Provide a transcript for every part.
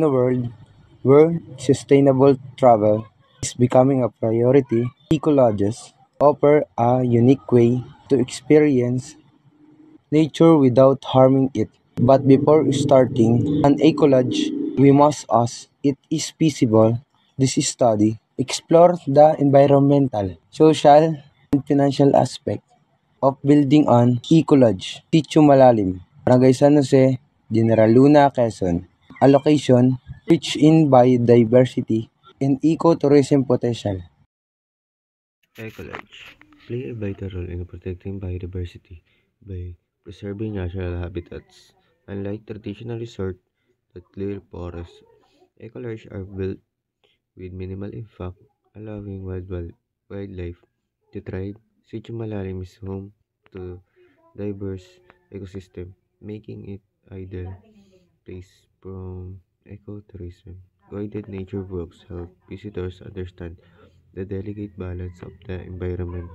In a world where sustainable travel is becoming a priority, ecolodges offer a unique way to experience nature without harming it. But before starting an ecolodge, we must ask if it is feasible. This study explores the environmental, social, and financial aspect of building an ecolodge. Sitio Malalim, Barangay San Jose, General Luna, Quezon. A location rich in biodiversity and ecotourism potential. Ecology play a vital role in protecting biodiversity by preserving natural habitats. Unlike traditional resorts that clear forests, ecologies are built with minimal impact, allowing wildlife to thrive. Sitio Malalim is home to diverse ecosystem, making it ideal place from ecotourism. Guided nature walks help visitors understand the delicate balance of the environment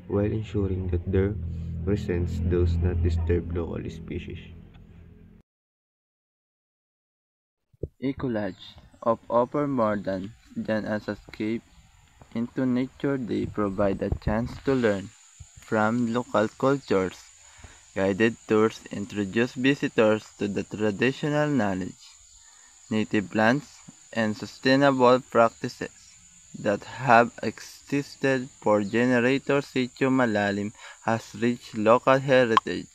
while ensuring that their presence does not disturb local species. Ecology of offer more than an escape into nature. They provide a chance to learn from local cultures. Guided tours introduce visitors to the traditional knowledge, native plants, and sustainable practices that have existed for generations. Sitio Malalim has rich local heritage,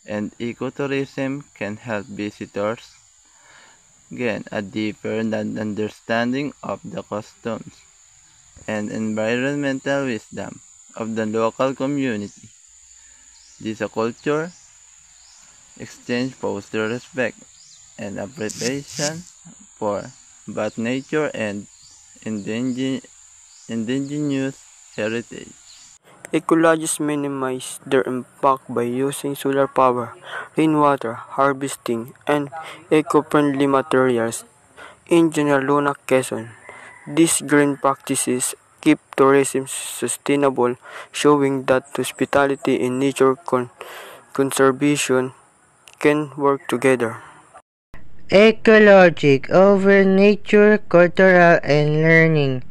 and ecotourism can help visitors gain a deeper understanding of the customs and environmental wisdom of the local community. This culture exchange fosters respect and appreciation for both nature and indigenous heritage. Ecologists minimize their impact by using solar power, rainwater harvesting, and eco-friendly materials. In General Luna, Quezon, these green practices keep tourism sustainable, showing that hospitality and nature conservation can work together. Ecologic over nature, cultural, and learning.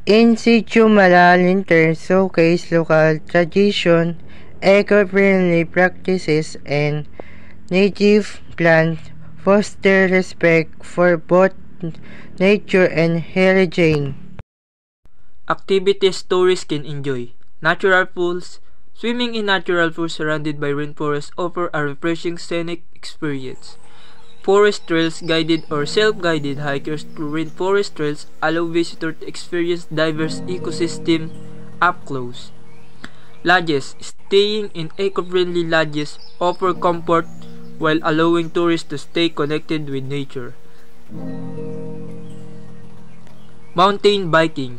In situ malalim terms showcase local tradition, eco-friendly practices, and native plants, foster respect for both nature and heritage. Activities tourists can enjoy. Natural pools. Swimming in natural pools surrounded by rainforests offer a refreshing scenic experience. Forest trails, guided or self-guided hikers through rainforest trails allow visitors to experience diverse ecosystem up close. Lodges. Staying in eco-friendly lodges offer comfort while allowing tourists to stay connected with nature. Mountain biking.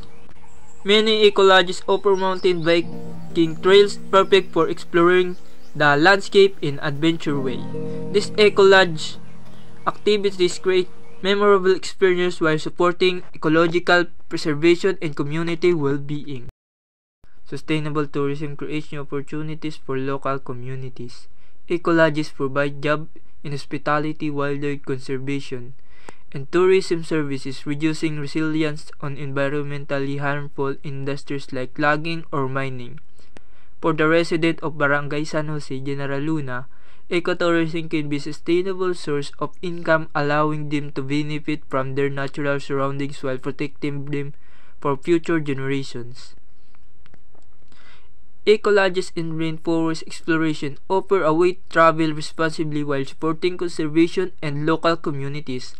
Many eco-lodges offer mountain biking trails perfect for exploring the landscape in adventure way. This eco-lodge activities create memorable experience while supporting ecological preservation and community well-being. Sustainable tourism creates new opportunities for local communities. Ecolodges provide jobs in hospitality, wildlife conservation, and tourism services, reducing reliance on environmentally harmful industries like logging or mining. For the residents of Barangay San Jose, General Luna, ecotourism can be a sustainable source of income, allowing them to benefit from their natural surroundings while protecting them for future generations. Ecolodges and rainforest exploration offer a way to travel responsibly while supporting conservation and local communities.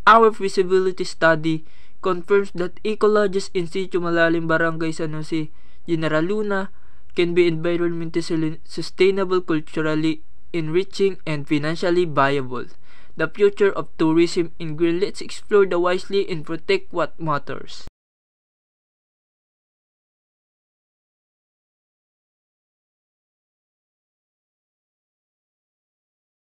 Our feasibility study confirms that ecolodges in situ malalim Barangay San Jose, General Luna can be environmentally sustainable, culturally enriching, and financially viable. The future of tourism in Green. Let's explore the wisely and protect what matters.